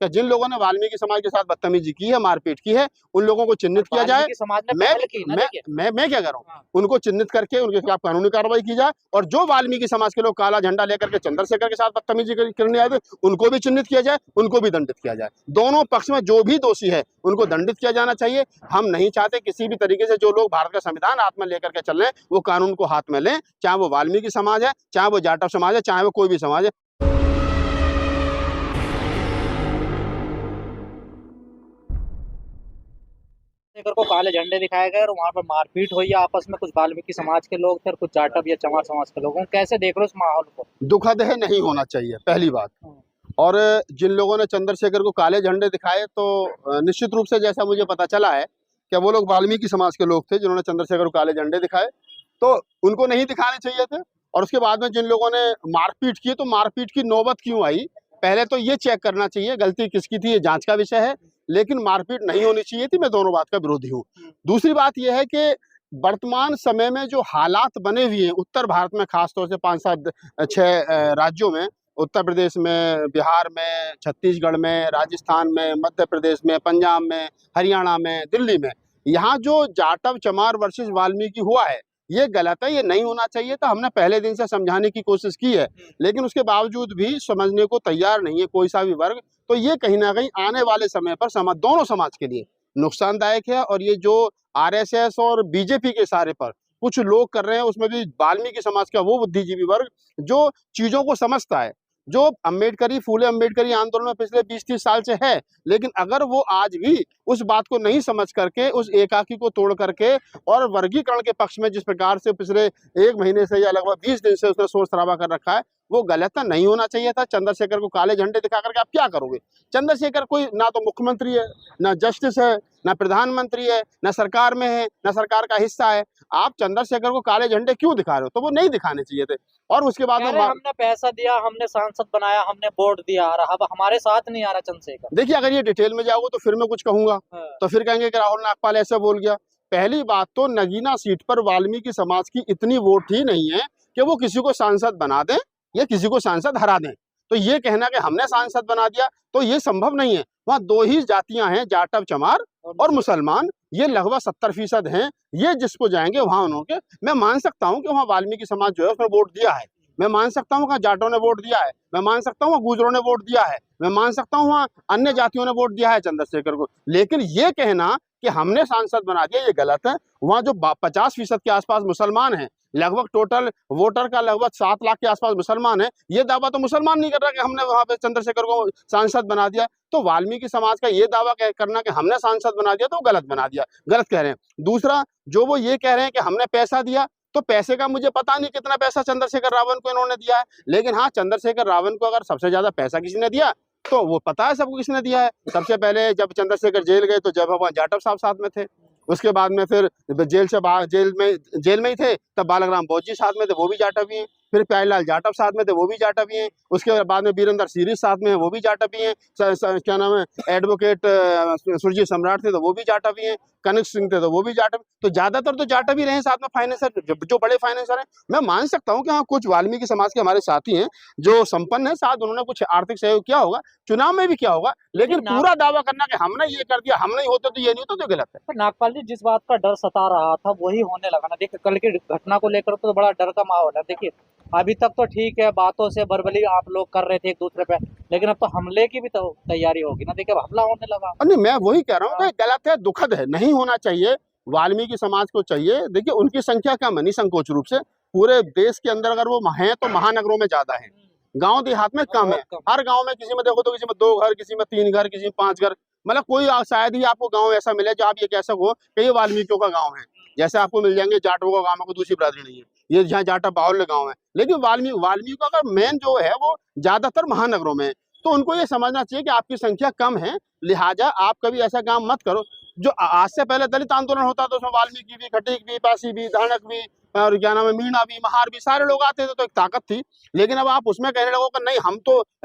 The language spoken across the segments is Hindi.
कि जिन लोगों ने वाल्मीकि समाज के साथ बदतमीजी की है, मारपीट की है, उन लोगों को चिन्हित किया जाए। समाज ने मैं पहल की ना, मैं क्या कह रहा हूँ, उनको चिन्हित करके उनके खिलाफ कानूनी कार्रवाई की जाए, और जो वाल्मीकि समाज के लोग काला झंडा लेकर के चंद्रशेखर के साथ बदतमीजी करने आए थे, उनको भी चिन्हित किया जाए, उनको भी दंडित किया जाए। दोनों पक्ष में जो भी दोषी है उनको दंडित किया जाना चाहिए। हम नहीं चाहते किसी भी तरीके से जो लोग भारत का संविधान हाथ में लेकर के चल रहे हैं वो कानून को हाथ में लें, चाहे वो वाल्मीकि समाज है, चाहे वो जाटव समाज है, चाहे वो कोई भी समाज है। चंद्रशेखर को काले झंडे दिखाए गए और वहां पर मारपीट हुई आपस में, कुछ वाल्मीकि समाज के लोग थे और कुछ जाटव या चमार समाज के लोग। कैसे देख रहे हो इस माहौल को? दुखद है, नहीं होना चाहिए पहली बात। और जिन लोगों ने चंद्रशेखर को काले झंडे दिखाए तो निश्चित रूप से जैसा मुझे पता चला है कि वो लोग वाल्मीकि समाज के लोग थे जिन्होंने चंद्रशेखर को काले झंडे दिखाए, तो उनको नहीं दिखाने चाहिए थे। और उसके बाद में जिन लोगों ने मारपीट की, तो मारपीट की नौबत क्यों आई, पहले तो ये चेक करना चाहिए, गलती किसकी थी ये जांच का विषय है, लेकिन मारपीट नहीं होनी चाहिए थी। मैं दोनों बात का विरोधी हूँ। दूसरी बात यह है कि वर्तमान समय में जो हालात बने हुए हैं उत्तर भारत में, खासतौर से 5, 7, 6 राज्यों में, उत्तर प्रदेश में, बिहार में, छत्तीसगढ़ में, राजस्थान में, मध्य प्रदेश में, पंजाब में, हरियाणा में, दिल्ली में, यहाँ जो जाटव चमार वर्सेस वाल्मीकि हुआ है ये गलत है, ये नहीं होना चाहिए था। हमने पहले दिन से समझाने की कोशिश की है, लेकिन उसके बावजूद भी समझने को तैयार नहीं है कोई सा भी वर्ग। तो ये कहीं ना कहीं आने वाले समय पर दोनों समाज के लिए नुकसानदायक है। और ये जो आरएसएस और बीजेपी के इशारे पर कुछ लोग कर रहे हैं, उसमें भी वाल्मीकि समाज का वो बुद्धिजीवी वर्ग जो चीजों को समझता है, जो अम्बेडकरी, फूले अम्बेडकरी आंदोलन में पिछले 20-30 साल से है, लेकिन अगर वो आज भी उस बात को नहीं समझ करके, उस एकाकी को तोड़ करके और वर्गीकरण के पक्ष में जिस प्रकार से पिछले 1 महीने से या लगभग 20 दिन से उसने शोर शराबा कर रखा है, वो गलत है, नहीं होना चाहिए था। चंद्रशेखर को काले झंडे दिखा करके आप क्या करोगे? चंद्रशेखर कोई ना तो मुख्यमंत्री है, ना जस्टिस है, ना प्रधानमंत्री है, ना सरकार में है, ना सरकार का हिस्सा है। आप चंद्रशेखर को काले झंडे क्यों दिखा रहे हो? तो वो नहीं दिखाने चाहिए थे। और उसके बाद में हमने पैसा दिया, हमने सांसद बनाया, हमने वोट दिया, अब हमारे साथ नहीं आ रहा चंद्रशेखर। देखिए, अगर ये डिटेल में जाओगे तो फिर मैं कुछ कहूंगा, तो फिर कहेंगे कि राहुल नागपाल ऐसे बोल गया। पहली बात तो नगीना सीट पर वाल्मीकि समाज की इतनी वोट ही नहीं है कि वो किसी को सांसद बना दें या किसी को सांसद हरा दें। तो ये कहना कि हमने सांसद बना दिया तो ये संभव नहीं है। वहाँ 2 ही जातियां हैं, जाटव चमार और मुसलमान, ये लगभग 70% हैं। ये जिसको जाएंगे वहां उन्होंने, मैं मान सकता हूँ कि वहाँ वाल्मीकि समाज जो है उसने वोट दिया है, मैं मान सकता हूँ वहाँ जाटों ने वोट दिया है, मैं मान सकता हूँ वहाँ गुजरों ने वोट दिया है, मैं मान सकता हूँ वहाँ अन्य जातियों ने वोट दिया है चंद्रशेखर को। लेकिन ये कहना कि हमने सांसद बना दिया, ये गलत है। वहाँ जो 50% के आसपास मुसलमान हैं, लगभग टोटल वोटर का लगभग 7 लाख के आसपास मुसलमान है, ये दावा तो मुसलमान नहीं कर रहा कि हमने वहां पे चंद्रशेखर को सांसद बना दिया। तो वाल्मीकि समाज का ये दावा करना कि हमने सांसद बना दिया, तो गलत बना दिया, गलत कह रहे हैं। दूसरा, जो वो ये कह रहे हैं कि हमने पैसा दिया, तो पैसे का मुझे पता नहीं कितना पैसा चंद्रशेखर रावण को इन्होंने दिया है, लेकिन हाँ, चंद्रशेखर रावण को अगर सबसे ज्यादा पैसा किसी ने दिया तो वो पता है सबको किसने दिया है। सबसे पहले जब चंद्रशेखर जेल गए तो जब भगवान जाटव साहब साथ में थे, उसके बाद में फिर जेल से बाहर, जेल में ही थे तब बालग्राम बौद्ध जी साथ में थे, वो भी जाटव ही हैं। फिर प्यारेलाल जाटव साथ में थे, वो भी जाटव ही हैं। उसके बाद में वीरेंद्र सीरीज साथ में है, वो भी जाटव ही हैं। क्या नाम है, एडवोकेट सुरजीत सम्राट थे तो वो भी जाटव ही हैं। कनक सिंह थे तो वो भी जाटव। तो ज्यादातर तो जाटव ही रहे साथ में, फाइनेंसर जो बड़े फाइनेंसर हैं। मैं मान सकता हूँ कि हाँ, कुछ वाल्मीकि समाज के हमारे साथी हैं जो संपन्न है, शायद उन्होंने कुछ आर्थिक सहयोग किया होगा, चुनाव में भी किया होगा, लेकिन पूरा दावा करना कि हमने ये कर दिया, हम नहीं होते तो ये नहीं होता, तो गलत है। नागपाल जी, जिस बात का डर सता रहा था वही होने लगा ना। देखिए, कल की घटना को लेकर तो बड़ा डर का माहौल है। देखिए, अभी तक तो ठीक है, बातों से बर्बली आप लोग कर रहे थे एक दूसरे पे, लेकिन अब तो हमले की भी तो तैयारी होगी ना। देखिए, हमला होने लगा। नहीं, मैं वही कह रहा हूँ कि गलत है, दुखद है, नहीं होना चाहिए। वाल्मीकि समाज को चाहिए, देखिए उनकी संख्या कम है निसंकोच रूप से, पूरे देश के अंदर अगर वो हैं तो महानगरों में ज्यादा है, गांव देहात में कम है। हर गांव में किसी में देखो तो किसी में 2 घर, किसी में 3 घर, किसी में 5 घर, मतलब कोई शायद ही आपको गांव ऐसा मिले जो आप ये कह सको कि ये वाल्मीकियों का गांव है। जैसे आपको मिल जाएंगे जाटवों का गांव में कोई दूसरी बिरादरी नहीं है, ये जहाँ जाटा बाहुल्य गांव है, लेकिन वाल्मीकियों का मेन जो है वो ज्यादातर महानगरों में है। तो उनको ये समझना चाहिए कि आपकी संख्या कम है, लिहाजा आप कभी ऐसा काम मत करो। जो आज से पहले दलित आंदोलन होता था उसमें वाल्मीकि भी, खटीक भी, पासी भी, धानक भी, और क्या नाम है, मीणा भी, महार भी, सारे लोग आते थे, तो एक ताकत थी। लेकिन अब आप उसमें कहने लगो कि नहीं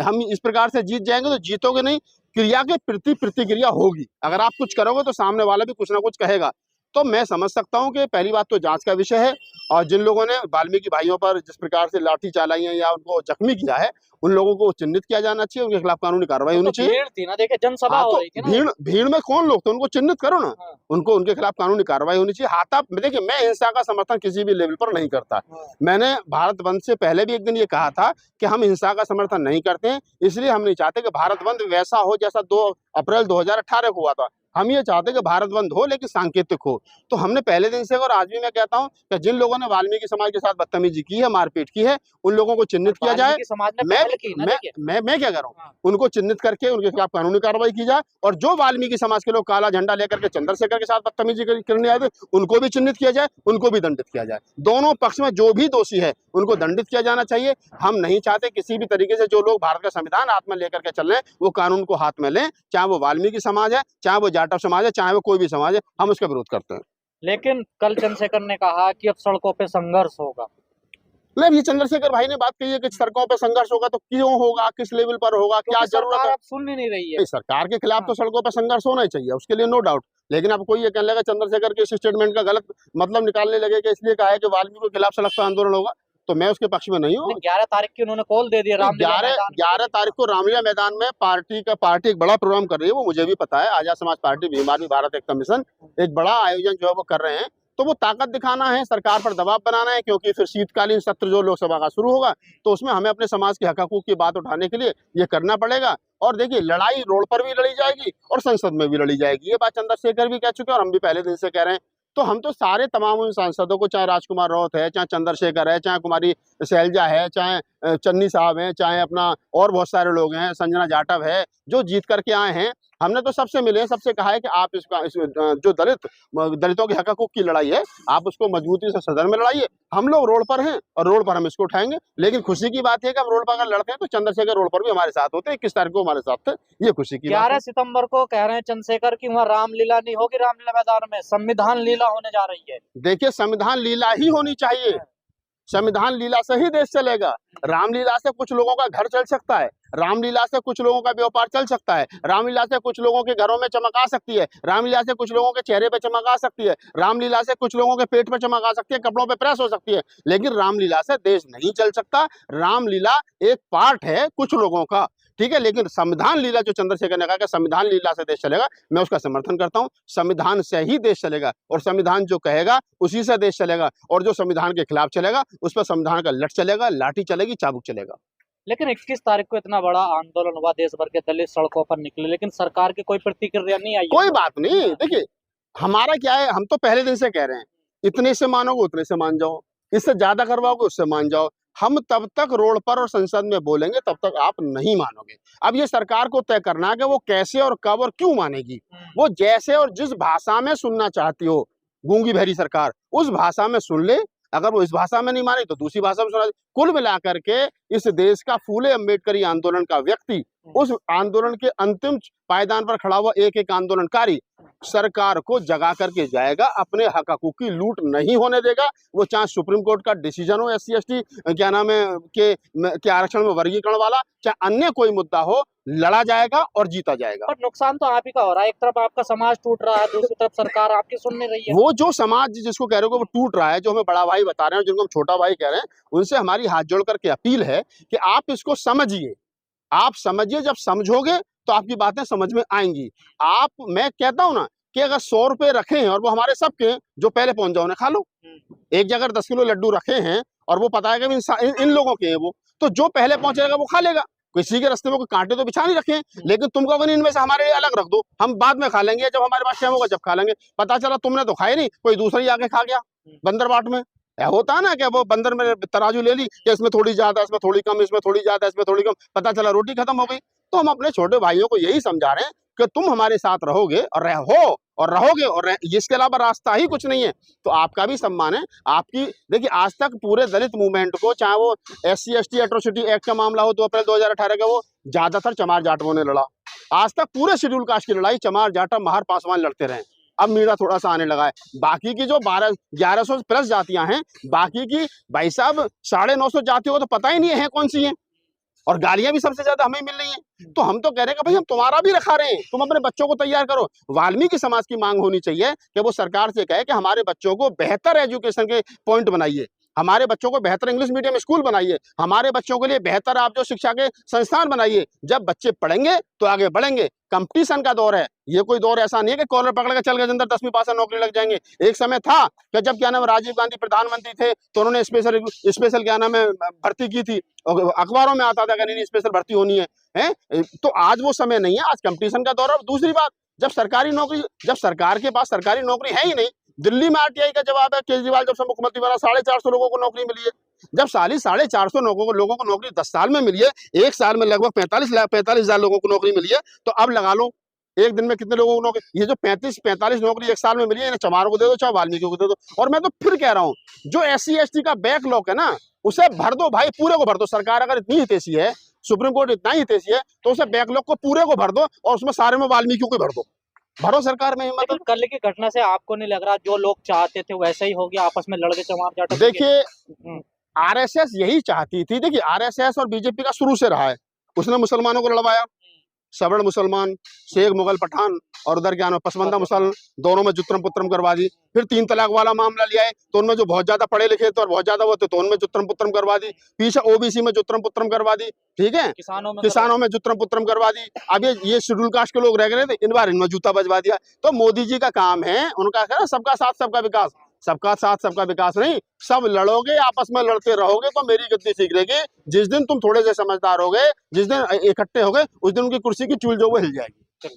हम इस प्रकार से जीत जाएंगे, तो जीतोगे नहीं। क्रिया के प्रति प्रतिक्रिया होगी। अगर आप कुछ करोगे तो सामने वाला भी कुछ ना कुछ कहेगा। तो मैं समझ सकता हूँ कि पहली बात तो जांच का विषय है, और जिन लोगों ने वाल्मीकि भाइयों पर जिस प्रकार से लाठी चलाई है या उनको जख्मी किया है, उन लोगों को चिन्हित किया जाना चाहिए, उनके खिलाफ कानूनी कार्रवाई होनी चाहिए। भीड़ थी ना, देखिए जनसभा हाँ, हो तो रही थी ना। भीड़ भीड़ में कौन लोग थे, उनको चिन्हित करो ना। हाँ। उनको उनके खिलाफ कानूनी कार्रवाई होनी चाहिए। हाथा देखिए, मैं हिंसा का समर्थन किसी भी लेवल पर नहीं करता। हाँ। मैंने भारत बंद से पहले भी एक दिन ये कहा था कि हम हिंसा का समर्थन नहीं करते हैं, इसलिए हम नहीं चाहते कि भारत बंद वैसा हो जैसा 2 अप्रैल 2018 को हुआ था। हम ये चाहते हैं कि भारत बंद हो लेकिन सांकेतिक हो। तो हमने पहले दिन से, और आज भी मैं कहता हूं कि जिन लोगों ने वाल्मीकि समाज के साथ बदतमीजी की है, मारपीट की है, उन लोगों को चिन्हित किया जाए। समाज ने मैं पहल की ना, मैं क्या कर रहा हूँ, हाँ। उनको चिन्हित करके उनके खिलाफ कानूनी कार्रवाई की जाए, और जो वाल्मीकि समाज के लोग काला झंडा लेकर के चंद्रशेखर के साथ बदतमीजी करने आए थे, उनको भी चिन्हित किया जाए, उनको भी दंडित किया जाए। दोनों पक्ष में जो भी दोषी है उनको दंडित किया जाना चाहिए। हम नहीं चाहते किसी भी तरीके से जो लोग भारत का संविधान हाथ में लेकर के चल रहे हैं वो कानून को हाथ में लें, चाहे वो वाल्मीकि समाज है, चाहे वो जाटव समाज है, चाहे वो कोई भी समाज है, हम उसका विरोध करते हैं। लेकिन कल चंद्रशेखर ने कहा कि अब सड़कों पे संघर्ष होगा। मतलब ये चंद्रशेखर भाई ने बात कही है कि सड़कों पे संघर्ष होगा, तो क्यों होगा, किस लेवल पर होगा, क्या जरूरत है? अब सुन ही नहीं रही है। सरकार के खिलाफ तो सड़कों पर संघर्ष होना ही चाहिए, उसके लिए नो डाउट। लेकिन अब कोई ये कहने लगा चंद्रशेखर के इस स्टेटमेंट का गलत मतलब निकालने लगे कि इसलिए कहा है कि वाल्मीकि के खिलाफ सड़क पर आंदोलन होगा, तो मैं उसके पक्ष में नहीं हूँ। 11 तारीख की उन्होंने कॉल दे दिया, 11 तारीख को रामलीला मैदान में पार्टी एक बड़ा प्रोग्राम कर रही है, वो मुझे भी पता है। आजाद समाज पार्टी, भीम आर्मी भारत एकता मिशन एक बड़ा आयोजन जो है वो कर रहे हैं। तो वो ताकत दिखाना है, सरकार पर दबाव बनाना है, क्योंकि फिर शीतकालीन सत्र जो लोकसभा का शुरू होगा, तो उसमें हमें अपने समाज के हक हकूक की बात उठाने के लिए ये करना पड़ेगा। और देखिए, लड़ाई रोड पर भी लड़ी जाएगी और संसद में भी लड़ी जाएगी, ये बात चंद्रशेखर भी कह चुके हैं और हम भी पहले दिन से कह रहे हैं। तो हम तो सारे तमाम उन सांसदों को, चाहे राजकुमार राउत है, चाहे चंद्रशेखर है, चाहे कुमारी शैलजा है, चाहे चन्नी साहब हैं, चाहे अपना और बहुत सारे लोग हैं, संजना जाटव है, जो जीत करके आए हैं, हमने तो सबसे मिले हैं, सबसे कहा है कि आप जो दलितों के हक हकूक की लड़ाई है, आप उसको मजबूती से सदन में लड़ाइए। हम लोग रोड पर हैं और रोड पर हम इसको उठाएंगे। लेकिन खुशी की बात है कि हम रोड पर अगर लड़ते हैं तो चंद्रशेखर रोड पर भी हमारे साथ होते हैं। 21 तारीख को हमारे साथ थे, ये खुशी की बात है। 11 सितंबर को कह रहे हैं चंद्रशेखर की वहाँ रामलीला नहीं होगी, रामलीला मैदान में संविधान लीला होने जा रही है। देखिए, संविधान लीला ही होनी चाहिए। संविधान लीला से ही देश चलेगा। रामलीला से कुछ लोगों का घर चल सकता है, रामलीला से कुछ लोगों का व्यापार चल सकता है, रामलीला से कुछ लोगों के घरों में चमक आ सकती है, रामलीला से कुछ लोगों के चेहरे पे चमक आ सकती है, रामलीला से कुछ लोगों के पेट पे चमक आ सकती है, कपड़ों पे प्रेस हो सकती है, लेकिन रामलीला से देश नहीं चल सकता। रामलीला एक पार्ट है कुछ लोगों का, ठीक है, लेकिन संविधान लीला जो चंद्रशेखर ने कहा कि संविधान लीला से देश चलेगा, मैं उसका समर्थन करता हूं। संविधान से ही देश चलेगा और संविधान जो कहेगा उसी से देश चलेगा, और जो संविधान के खिलाफ चलेगा उस पर संविधान का लठ चलेगा, लाठी चलेगी, चाबुक चलेगा। लेकिन 21 तारीख को इतना बड़ा आंदोलन हुआ, देश भर के दलित सड़कों पर निकले, लेकिन सरकार की कोई प्रतिक्रिया नहीं आई। कोई बात नहीं, देखिए हमारा क्या है, हम तो पहले दिन से कह रहे हैं, इतने से मानोगे उतने से मान जाओ, इससे ज्यादा करवाओगे उससे मान जाओ। हम तब तक रोड पर और संसद में बोलेंगे तब तक आप नहीं मानोगे। अब ये सरकार को तय करना है कि वो कैसे और कब और क्यों मानेगी। वो जैसे और जिस भाषा में सुनना चाहती हो, गूंगी बहरी सरकार उस भाषा में सुन ले। अगर वो इस भाषा में नहीं माने तो दूसरी भाषा में सुना। कुल मिलाकर के इस देश का फूले अम्बेडकरी आंदोलन का व्यक्ति, उस आंदोलन के अंतिम पायदान पर खड़ा हुआ एक एक आंदोलनकारी सरकार को जगा करके जाएगा, अपने हक हकूक की लूट नहीं होने देगा। वो चाहे सुप्रीम कोर्ट का डिसीजन हो SC ST क्या नाम है के आरक्षण में वर्गीकरण वाला, चाहे अन्य कोई मुद्दा हो, लड़ा जाएगा और जीता जाएगा। पर नुकसान तो आप ही का हो रहा है, एक तरफ आपका समाज टूट रहा है, दूसरी तरफ सरकार आपकी सुन नहीं रही है। वो जो समाज जिसको कह रहे हो वो टूट रहा है, जो हमें बड़ा भाई बता रहे हैं, जिनको हम छोटा भाई कह रहे हैं, उनसे हमारी हाथ जोड़ करके अपील है कि आप इसको समझिए। आप समझिए, जब समझोगे तो आपकी बातें समझ में आएंगी। मैं कहता हूं ना कि अगर 100 रुपए रखे हैं और वो हमारे सबके हैं, जो पहले पहुंच जाओ उन्हें खा लो। एक जगह 10 किलो लड्डू रखे हैं और वो पता है कि इन लोगों के हैं, वो तो जो पहले पहुंचेगा वो खा लेगा। किसी के रास्ते में कोई कांटे तो बिछा नहीं रखे, लेकिन तुम कहोगे इनमें से हमारे लिए अलग रख दो, हम बाद में खा लेंगे, जब हमारे पास टाइम होगा जब खा लेंगे। पता चला तुमने तो खाए नहीं, कोई दूसरा ही आके खा गया। बंदर बाट में होता है ना कि वो बंदर में तराजू ले ली कि इसमें थोड़ी ज्यादा, इसमें थोड़ी कम, इसमें थोड़ी ज्यादा, इसमें थोड़ी कम, पता चला रोटी खत्म हो गई। तो हम अपने छोटे भाइयों को यही समझा रहे हैं कि तुम हमारे साथ रहोगे और रहोगे और इसके अलावा रास्ता ही कुछ नहीं है। तो आपका भी सम्मान है, आपकी देखिए आज तक पूरे दलित मूवमेंट को, चाहे वो SC ST एट्रोसिटी एक्ट का मामला हो 2 अप्रैल 2018 का, वो ज्यादातर चमार जाटवों ने लड़ा। आज तक पूरे शेड्यूल कास्ट की लड़ाई चमार जाटव महार पासवान लड़ते रहे। अब मीणा थोड़ा सा आने लगा है। बाकी की जो 1100 प्लस जातियां हैं, बाकी की भाई साहब 950 जातियों को तो पता ही नहीं है कौन सी है। और गालियां भी सबसे ज्यादा हमें मिल रही हैं। तो हम तो कह रहे हैं कि भाई हम तुम्हारा भी रखा रहे हैं, तुम अपने बच्चों को तैयार करो। वाल्मीकि समाज की मांग होनी चाहिए कि वो सरकार से कहे कि हमारे बच्चों को बेहतर एजुकेशन के पॉइंट बनाइए, हमारे बच्चों को बेहतर इंग्लिश मीडियम स्कूल बनाइए, हमारे बच्चों के लिए बेहतर आप जो शिक्षा के संस्थान बनाइए। जब बच्चे पढ़ेंगे तो आगे बढ़ेंगे। कंपटीशन का दौर है, ये कोई दौर ऐसा नहीं है कि कॉलर पकड़ के चल गए अंदर 10वीं पास नौकरी लग जाएंगे। एक समय था कि जब क्या नाम राजीव गांधी प्रधानमंत्री थे तो उन्होंने स्पेशल क्या नाम है भर्ती की थी, अखबारों में आता था कि नहीं स्पेशल भर्ती होनी है। तो आज वो समय नहीं है, आज कंपटीशन का दौर है। दूसरी बात, जब सरकार के पास सरकारी नौकरी है ही नहीं। दिल्ली में आरटीआई का जवाब है, केजरीवाल जब से मुख्यमंत्री बना 450 लोगों को नौकरी मिली है। जब 450 लोगों को नौकरी 10 साल में मिली है, एक साल में लगभग 45,000 लोगों को नौकरी मिली है, तो अब लगा लो एक दिन में कितने लोगों को नौकरी। ये जो 45 नौकरी एक साल में मिली है, इन्हें चमारों को दे दो चाहे वाल्मीकि को दे दो। और मैं तो फिर कह रहा हूँ, जो SC ST का बैकलॉग है ना, उसे भर दो भाई, पूरे को भर दो। सरकार अगर इतनी हितैषी है, सुप्रीम कोर्ट इतना ही हितैषी है, तो उसे बैकलॉग को पूरे को भर दो और उसमें सारे में वाल्मीकि को भर दो। भरो सरकार में हिम्मत। लेकिन कल की घटना से आपको नहीं लग रहा जो लोग चाहते थे वैसा ही हो गया, आपस में लड़ के चमार जाट? देखिए, RSS यही चाहती थी। देखिए, RSS और बीजेपी का शुरू से रहा है, उसने मुसलमानों को लड़वाया, सवर्ण मुसलमान, शेख मुगल पठान, और उधर क्या नाम पसमंदा मुसल, दोनों में जुत्रम पुत्रम करवा दी। फिर 3 तलाक वाला मामला लिया है, तो उनमें जो बहुत ज्यादा पढ़े लिखे थे और बहुत ज्यादा वो थे, तो उनमें जुत्रम पुत्रम करवा दी। पीछे OBC में जुत्रम पुत्रम करवा दी, ठीक है, किसानों में जुत्रम पुत्रम करवा दी। अब ये शेड्यूल कास्ट के लोग रह गए थे, इन बार इनमें जूता बजवा दिया। तो मोदी जी का काम है, उनका है सबका साथ सबका विकास। सबका साथ सबका विकास नहीं, सब लड़ोगे, आपस में लड़ते रहोगे तो मेरी गद्दी सीख रहेगी। जिस दिन तुम थोड़े से समझदार हो गए, जिस दिन इकट्ठे हो गए, उस दिन उनकी कुर्सी की चूल जो वो हिल जाएगी।